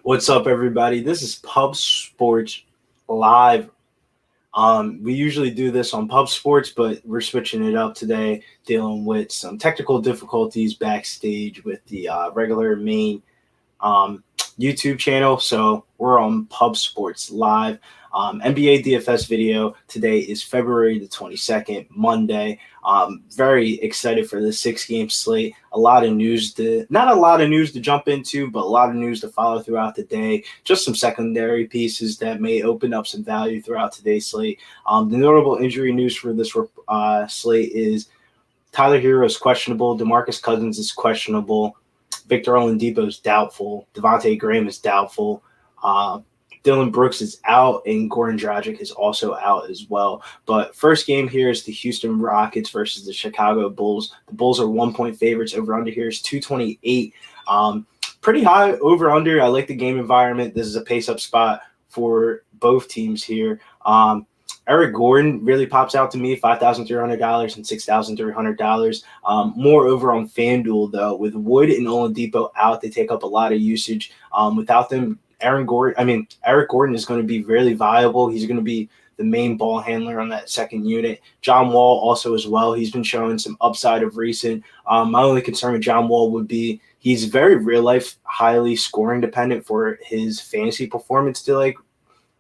What's up, everybody? This is Pub Sports Live. We usually do this on Pub Sports, but we're switching it up today, dealing with some technical difficulties backstage with the regular main um, YouTube channel. So we're on Pub Sports Live. NBA DFS video today is February the 22nd, Monday. Very excited for the 6-game slate. Not a lot of news to jump into, but a lot of news to follow throughout the day. Just some secondary pieces that may open up some value throughout today's slate. The notable injury news for this slate is Tyler Hero is questionable. DeMarcus Cousins is questionable. Victor Oladipo is doubtful. Devontae Graham is doubtful. Dylan Brooks is out, and Goran Dragic is also out as well. But first game here is the Houston Rockets versus the Chicago Bulls. The Bulls are 1-point favorites. Over-under here is 228. Pretty high over-under. I like the game environment. This is a pace-up spot for both teams here. Eric Gordon really pops out to me, $5,300 and $6,300. More over on FanDuel, though. With Wood and Oladipo out, they take up a lot of usage. Without them, Eric Gordon is going to be really viable. He's going to be the main ball handler on that second unit. John Wall also as well. He's been showing some upside of recent. My only concern with John Wall would be he's very real-life, highly scoring dependent for his fantasy performance to,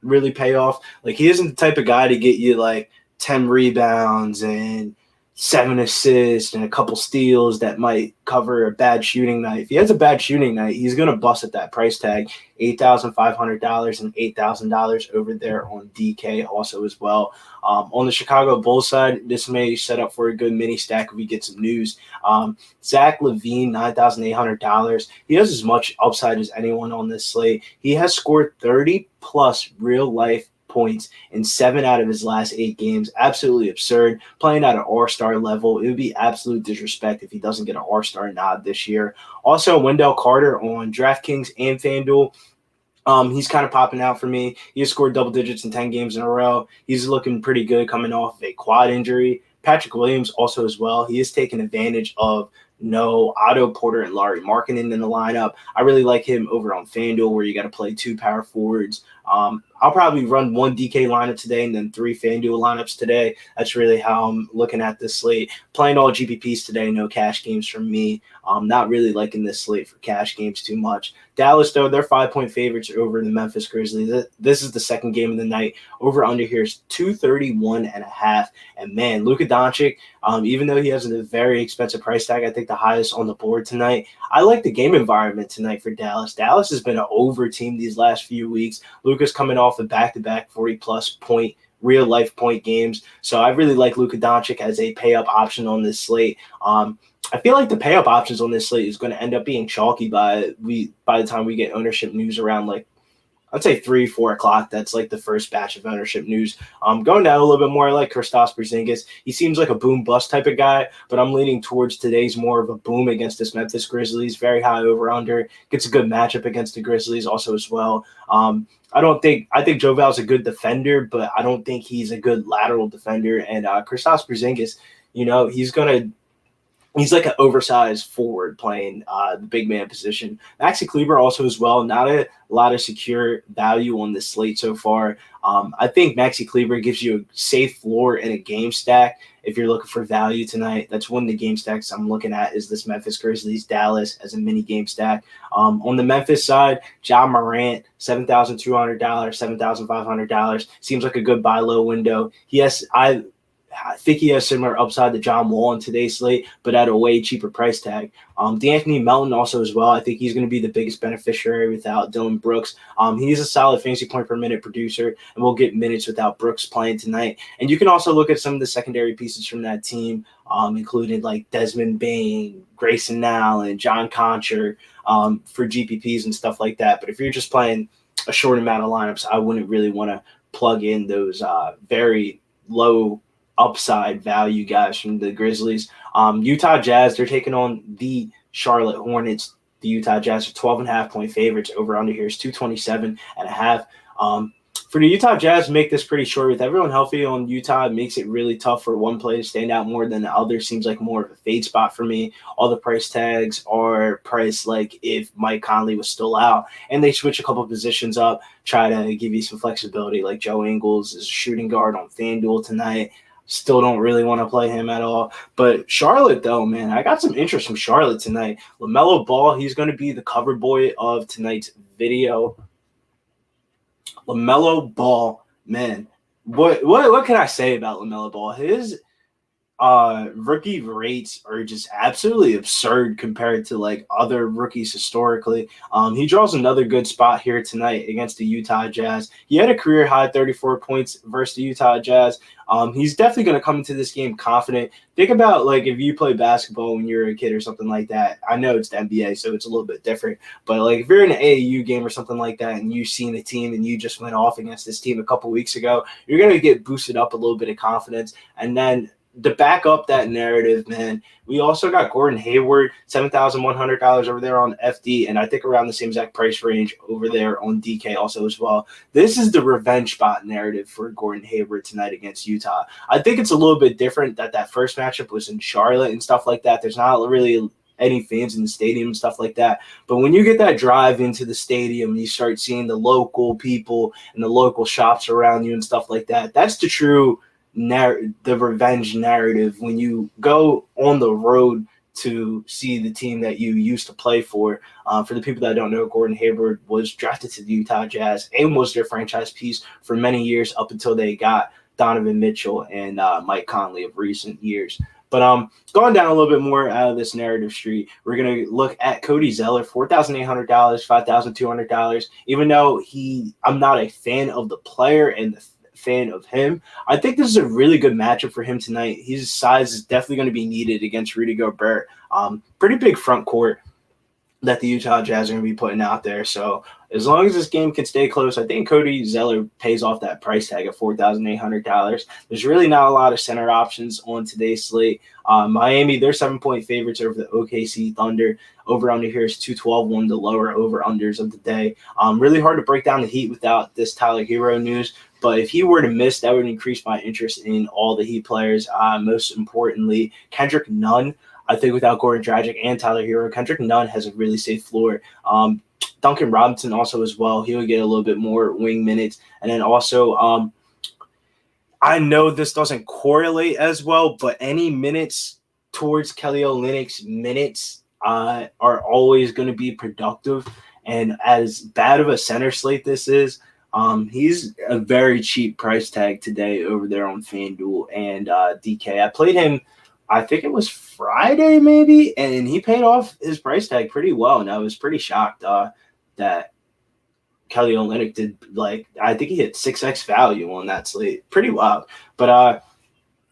really pay off. He isn't the type of guy to get you 10 rebounds and 7 assists and a couple steals that might cover a bad shooting night. If he has a bad shooting night, he's going to bust at that price tag, $8,500 and $8,000 over there on DK also as well. On the Chicago Bulls side, this may set up for a good mini stack if we get some news. Zach LaVine, $9,800. He has as much upside as anyone on this slate. He has scored 30-plus real-life points in 7 out of his last 8 games. Absolutely absurd. Playing at an all-star level. It would be absolute disrespect if he doesn't get an all-star nod this year. Also, Wendell Carter on DraftKings and FanDuel. He's kind of popping out for me. He has scored double digits in 10 games in a row. He's looking pretty good coming off of a quad injury. Patrick Williams also as well. He has taken advantage of no Otto Porter and Lauri Markkanen in the lineup. I really like him over on FanDuel where you got to play 2 power forwards. I'll probably run 1 DK lineup today and then 3 FanDuel lineups today. That's really how I'm looking at this slate. Playing all GPPs today, no cash games from me. Not really liking this slate for cash games too much. Dallas, though, they're 5-point favorites over the Memphis Grizzlies. This is the second game of the night. Over under here is 231.5. And man, Luka Doncic, even though he has a very expensive price tag, I think the highest on the board tonight. I like the game environment tonight for Dallas. Dallas has been an over team these last few weeks. Luka's coming off the back-to-back 40-plus point real-life point games. So I really like Luka Doncic as a pay-up option on this slate. I feel like the pay-up options on this slate is going to end up being chalky by the time we get ownership news around I'd say 3-4 o'clock. That's the first batch of ownership news. Going down a little bit more, I like Kristaps Porzingis. He seems like a boom-bust type of guy, but I'm leaning towards today's more of a boom against this Memphis Grizzlies. Very high over-under. Gets a good matchup against the Grizzlies also as well. I think Joe Val's a good defender, but I don't think he's a good lateral defender. And Kristaps Porzingis, he's like an oversized forward playing the big man position. Maxi Kleber also as well. Not a lot of secure value on this slate so far. I think Maxi Kleber gives you a safe floor in a game stack if you're looking for value tonight. That's one of the game stacks I'm looking at is this Memphis Grizzlies Dallas as a mini game stack. On the Memphis side, Ja Morant, $7,200, $7,500. Seems like a good buy low window. I think he has similar upside to John Wall in today's slate, but at a way cheaper price tag. D'Anthony Melton also as well. I think he's going to be the biggest beneficiary without Dylan Brooks. He's a solid fantasy point per minute producer, and we'll get minutes without Brooks playing tonight. And you can also look at some of the secondary pieces from that team, including Desmond Bain, Grayson Allen, John Concher for GPPs and stuff like that. But if you're just playing a short amount of lineups, I wouldn't really want to plug in those very low upside value guys from the Grizzlies. Utah Jazz, they're taking on the Charlotte Hornets. The Utah Jazz are 12.5 point favorites. Over under here is 227.5. For the Utah Jazz, make this pretty short. With everyone healthy on Utah, it makes it really tough for one play to stand out more than the other. Seems like more of a fade spot for me. All the price tags are priced like if Mike Conley was still out, and they switch a couple positions up, try to give you some flexibility. Like Joe Ingles is a shooting guard on FanDuel tonight. Still don't really want to play him at all. But Charlotte, though, man, I got some interest from Charlotte tonight. Lamelo Ball, he's going to be the cover boy of tonight's video. Lamelo Ball, man, what can I say about Lamelo Ball? His rookie rates are just absolutely absurd compared to like other rookies historically. He draws another good spot here tonight against the Utah Jazz. He had a career high 34 points versus the Utah Jazz. He's definitely going to come into this game confident. Think about like if you play basketball when you're a kid or something like that. I know it's the NBA, so it's a little bit different. But like if you're in an AAU game or something like that and you've seen a team and you just went off against this team a couple weeks ago, you're going to get boosted up a little bit of confidence. And then to back up that narrative, man, we also got Gordon Hayward, $7,100 over there on FD, and I think around the same exact price range over there on DK also as well. This is the revenge spot narrative for Gordon Hayward tonight against Utah. I think it's a little bit different that first matchup was in Charlotte and stuff like that. There's not really any fans in the stadium and stuff like that. But when you get that drive into the stadium, you start seeing the local people and the local shops around you and stuff like that. That's the true the revenge narrative when you go on the road to see the team that you used to play for. For the people that don't know, Gordon Hayward was drafted to the Utah Jazz and was their franchise piece for many years up until they got Donovan Mitchell and Mike Conley of recent years. But going down a little bit more out of this narrative street, we're going to look at Cody Zeller, $4,800, $5,200. Even though I'm not a fan of the player and the fan of him, I think this is a really good matchup for him tonight. His size is definitely going to be needed against Rudy Gobert. Pretty big front court that the Utah Jazz are going to be putting out there. So as long as this game can stay close, I think Cody Zeller pays off that price tag of $4,800. There's really not a lot of center options on today's slate. Miami, they're 7-point favorites over the OKC Thunder. Over-under here is 212, one of the lower over-unders of the day. Really hard to break down the Heat without this Tyler Hero news. But if he were to miss, that would increase my interest in all the Heat players. Most importantly, Kendrick Nunn. I think without Goran Dragic and Tyler Hero, Kendrick Nunn has a really safe floor. Duncan Robinson also as well. He would get a little bit more wing minutes. And then also, I know this doesn't correlate as well, but any minutes towards Kelly Olynyk's minutes are always going to be productive. And as bad of a center slate this is, he's a very cheap price tag today over there on FanDuel and DK. I played him, I think it was Friday maybe, and he paid off his price tag pretty well. And I was pretty shocked that Kelly Olynyk did, like, I think he hit 6x value on that slate. Pretty wild. But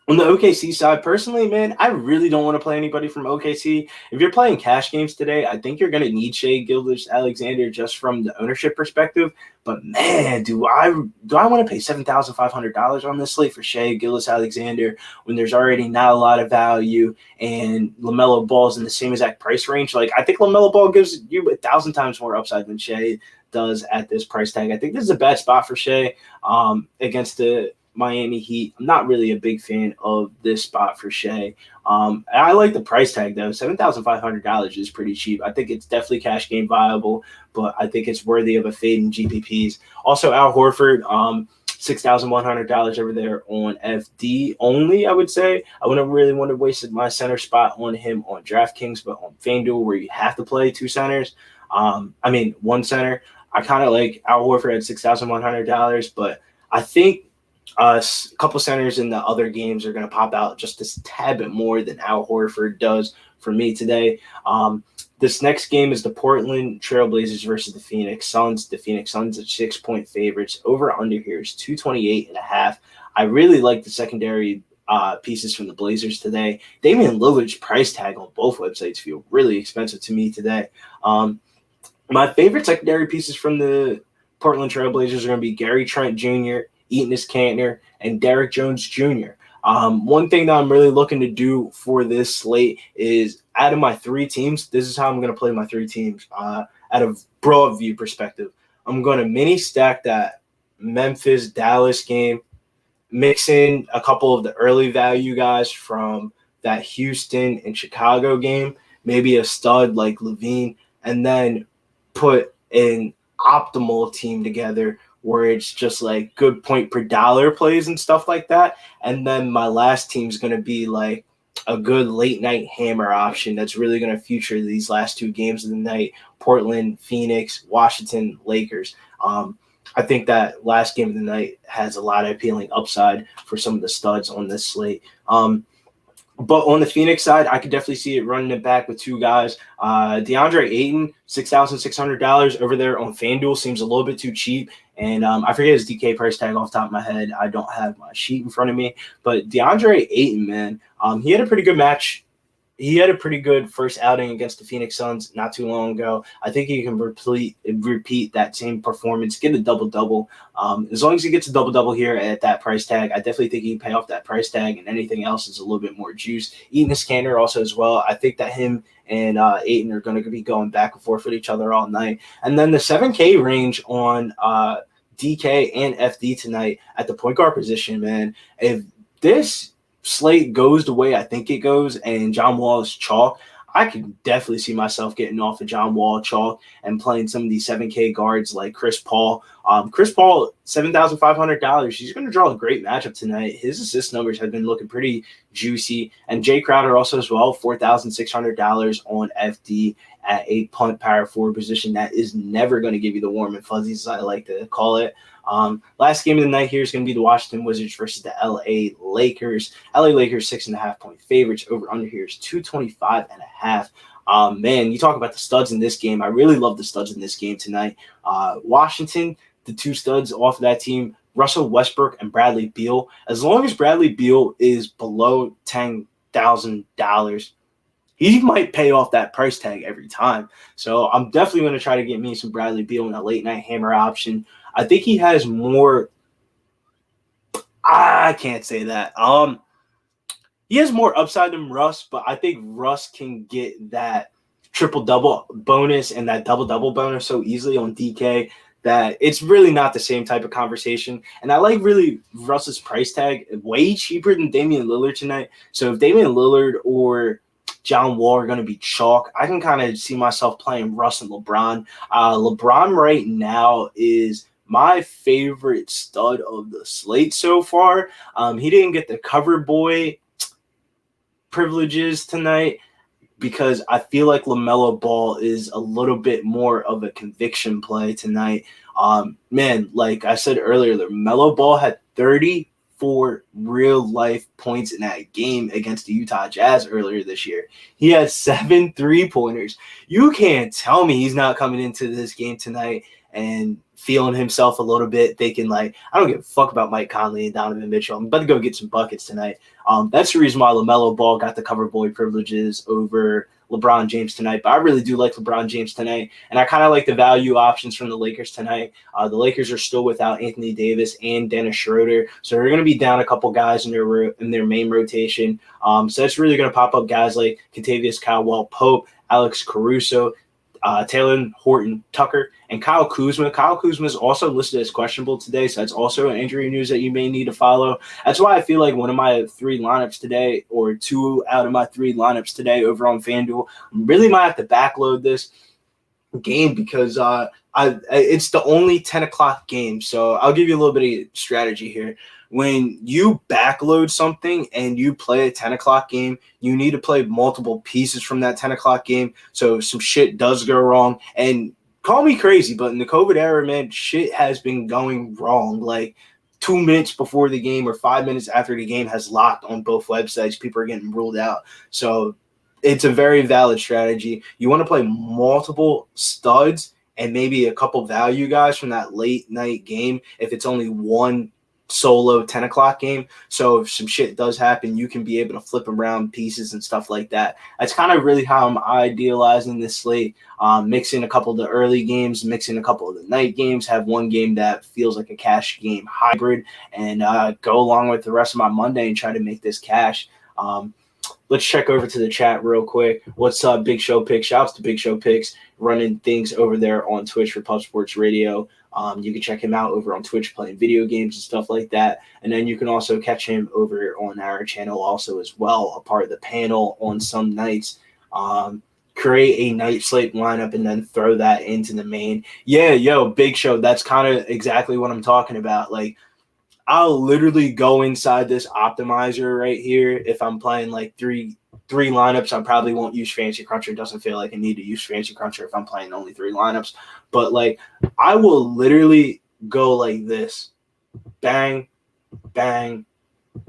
on the OKC side, personally, man, I really don't want to play anybody from OKC. If you're playing cash games today, I think you're going to need Shai Gilgeous-Alexander just from the ownership perspective. But, man, do I want to pay $7,500 on this slate for Shai Gilgeous-Alexander when there's already not a lot of value and LaMelo Ball's in the same exact price range? Like, I think LaMelo Ball gives you 1,000 times more upside than Shai does at this price tag. I think this is a bad spot for Shai against the Miami Heat. I'm not really a big fan of this spot for Shai. I like the price tag, though. $7,500 is pretty cheap. I think it's definitely cash game viable, but I think it's worthy of a fade in GPPs. Also, Al Horford, $6,100 over there on FD only, I would say. I wouldn't really want to waste my center spot on him on Draftkings, but on FanDuel, where you have to play one center, I kind of like Al Horford at $6,100, but I think a couple centers in the other games are going to pop out just a tad bit more than Al Horford does for me today. This next game is the Portland Trailblazers versus the Phoenix Suns. The Phoenix Suns are 6-point favorites. Over under here is 228.5. I really like the secondary pieces from the Blazers today. Damian Lillard's price tag on both websites feel really expensive to me today. My favorite secondary pieces from the Portland Trailblazers are going to be Gary Trent Jr., Enes Kanter, and Derrick Jones Jr. One thing that I'm really looking to do for this slate is out of my three teams, this is how I'm going to play my three teams out of broad view perspective. I'm going to mini stack that Memphis-Dallas game, mix in a couple of the early value guys from that Houston and Chicago game, maybe a stud like Levine, and then put an optimal team together where it's just like good point per dollar plays and stuff like that. And then my last team is going to be like a good late night hammer option that's really going to feature these last two games of the night: Portland, Phoenix, Washington, Lakers. I think that last game of the night has a lot of appealing upside for some of the studs on this slate. But on the Phoenix side, I could definitely see it running it back with two guys. DeAndre Ayton, $6,600 over there on FanDuel seems a little bit too cheap. And I forget his DK price tag off the top of my head. I don't have my sheet in front of me. But DeAndre Ayton, man, he had a pretty good match. He had a pretty good first outing against the Phoenix Suns not too long ago. I think he can repeat that same performance, get a double-double. As long as he gets a double-double here at that price tag, I definitely think he can pay off that price tag, and anything else is a little bit more juice. Eaton Scanner also as well. I think that him and Ayton are going to be going back and forth with each other all night. And then the 7K range on DK and FD tonight at the point guard position, man. If this slate goes the way I think it goes and John Wall is chalk, I can definitely see myself getting off of John Wall chalk and playing some of these 7K guards like Chris Paul. Chris Paul, $7,500. He's going to draw a great matchup tonight. His assist numbers have been looking pretty juicy. And Jay Crowder also as well, $4,600 on FD at a punt power forward position that is never going to give you the warm and fuzzies, as I like to call it. Last game of the night here is going to be the Washington Wizards versus the LA Lakers. LA Lakers 6.5 point favorites. Over under here is 225.5. Man, you talk about the studs in this game. I really love the studs in this game tonight. Washington, the two studs off of that team, Russell Westbrook and Bradley Beal. As long as Bradley Beal is below $10,000, he might pay off that price tag every time. So I'm definitely going to try to get me some Bradley Beal in a late night hammer option. I think he has more. I can't say that. He has more upside than Russ, but I think Russ can get that triple-double bonus and that double-double bonus so easily on DK that it's really not the same type of conversation. And I like really Russ's price tag way cheaper than Damian Lillard tonight. So if Damian Lillard or John Wall are going to be chalk, I can kind of see myself playing Russ and LeBron. LeBron right now is my favorite stud of the slate so far. He didn't get the cover boy privileges tonight because I feel like Lamelo Ball is a little bit more of a conviction play tonight. Man, like I said earlier, Lamelo Ball had 34 real-life points in that game against the Utah Jazz earlier this year. He had 7 3-pointers. You can't tell me he's not coming into this game tonight and feeling himself a little bit, thinking like, I don't give a fuck about Mike Conley and Donovan Mitchell. I'm about to go get some buckets tonight. That's the reason why LaMelo Ball got the cover boy privileges over LeBron James tonight. But I really do like LeBron James tonight, and I kind of like the value options from the Lakers tonight. The Lakers are still without Anthony Davis and Dennis Schroeder, so they're going to be down a couple guys in their main rotation. So that's really going to pop up guys like Kentavious Caldwell-Pope, Alex Caruso, Taylor Horton Tucker, and Kyle Kuzma. Kyle Kuzma is also listed as questionable today, so that's also an injury news that you may need to follow. That's why I feel like one of my 3 lineups today, or 2 out of my 3 lineups today over on FanDuel, really might have to backload this game because it's the only 10 o'clock game. So I'll give you a little bit of strategy here. When you backload something and you play a 10 o'clock game, you need to play multiple pieces from that 10 o'clock game. So some shit does go wrong. And call me crazy, but in the COVID era, man, shit has been going wrong. Like 2 minutes before the game or 5 minutes after the game has locked on both websites. People are getting ruled out. So it's a very valid strategy. You want to play multiple studs and maybe a couple value guys from that late night game if it's only one solo 10 o'clock game. So if some shit does happen, you can be able to flip around pieces and stuff like that. That's kind of really how I'm idealizing this slate. Mixing a couple of the early games, mixing a couple of the night games, have one game that feels like a cash game hybrid, and go along with the rest of my Monday and try to make this cash. Let's check over to the chat real quick. What's up, Big Show Picks? Shouts to Big Show Picks, running things over there on Twitch for Pub Sports Radio. You can check him out over on Twitch playing video games and stuff like that. And then you can also catch him over on our channel also as well, a part of the panel on some nights. Create a night slate lineup and then throw that into the main. Yeah, Big Show. That's kind of exactly what I'm talking about. Like, I'll literally go inside this optimizer right here. If I'm playing like three lineups, I probably won't use Fancy Cruncher. It doesn't feel like I need to use Fancy Cruncher if I'm playing only 3 lineups. But like, I will literally go like this. Bang, bang,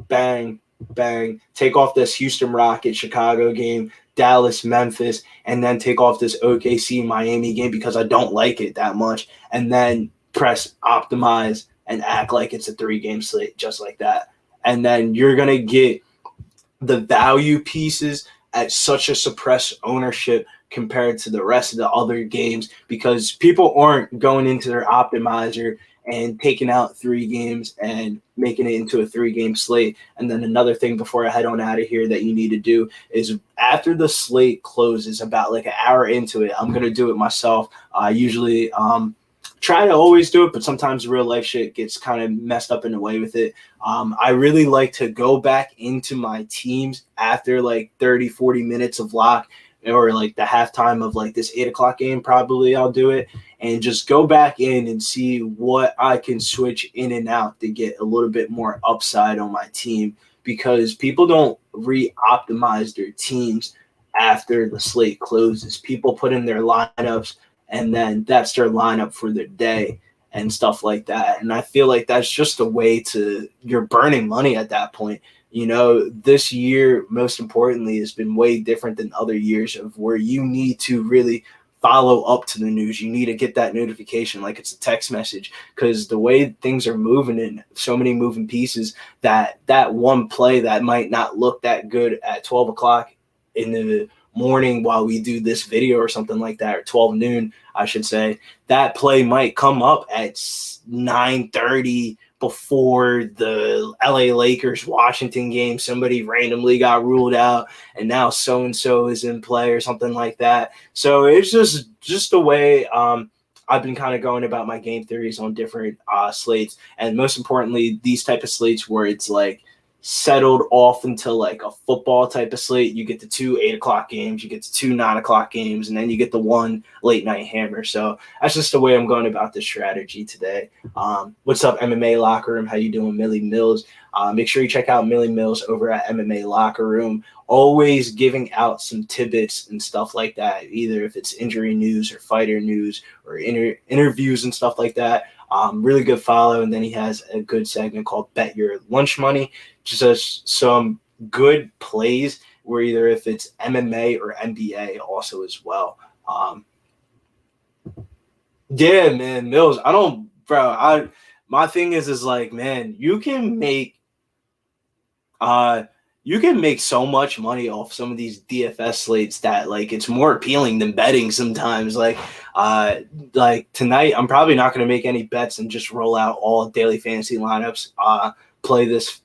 bang, bang. Take off this Houston Rockets Chicago game, Dallas, Memphis, and then take off this OKC Miami game because I don't like it that much. And then press optimize and act like it's a 3-game slate just like that. And then you're going to get the value pieces at such a suppressed ownership compared to the rest of the other games because people aren't going into their optimizer and taking out 3 games and making it into a 3-game slate. And then another thing before I head on out of here that you need to do is after the slate closes, about like an hour into it, I'm going to do it myself. I usually try to always do it, but sometimes real life shit gets kind of messed up in the way with it. I really like to go back into my teams after like 30, 40 minutes of lock or like the halftime of like this 8 o'clock game. Probably I'll do it and just go back in and see what I can switch in and out to get a little bit more upside on my team because people don't re-optimize their teams after the slate closes. People put in their lineups and then that's their lineup for their day and stuff like that. And I feel like that's just a way you're burning money at that point. You know, this year, most importantly, has been way different than other years of where you need to really follow up to the news. You need to get that notification like it's a text message because the way things are moving and so many moving pieces that one play that might not look that good at 12 o'clock in the morning while we do this video or something like that, or 12 noon, I should say, that play might come up at 9:30 before the LA Lakers Washington game. Somebody randomly got ruled out and now so-and-so is in play or something like that. So it's just the way I've been kind of going about my game theories on different slates. And most importantly, these type of slates where it's like settled off until like a football type of slate. You get the 2 8 o'clock games, you get the 2 9 o'clock games, and then you get the 1 late night hammer. So that's just the way I'm going about this strategy today. What's up, MMA Locker Room? How you doing, Millie Mills? Make sure you check out Millie Mills over at MMA Locker Room. Always giving out some tidbits and stuff like that, either if it's injury news or fighter news or interviews and stuff like that. Really good follow. And then he has a good segment called Bet Your Lunch Money. Just some good plays where either if it's MMA or NBA also as well. Yeah, man, Mills, my thing is like, man, you can make so much money off some of these DFS slates that like it's more appealing than betting sometimes. Like tonight, I'm probably not going to make any bets and just roll out all daily fantasy lineups. Play this.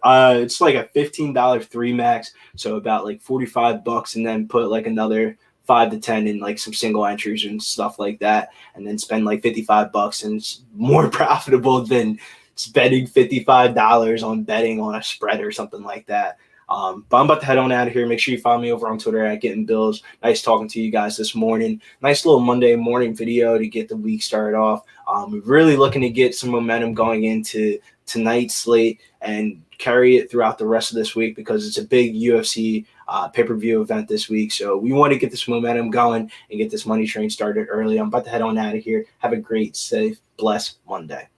It's like a $15 3 max, so about like $45, and then put like another 5 to 10 in like some single entries and stuff like that, and then spend like $55, and it's more profitable than spending $55 on betting on a spread or something like that. But I'm about to head on out of here. Make sure you follow me over on Twitter at Getting Bills. Nice talking to you guys this morning. Nice little Monday morning video to get the week started off. We're really looking to get some momentum going into tonight's slate and carry it throughout the rest of this week because it's a big UFC pay-per-view event this week. So we want to get this momentum going and get this money train started early. I'm about to head on out of here. Have a great, safe, blessed Monday.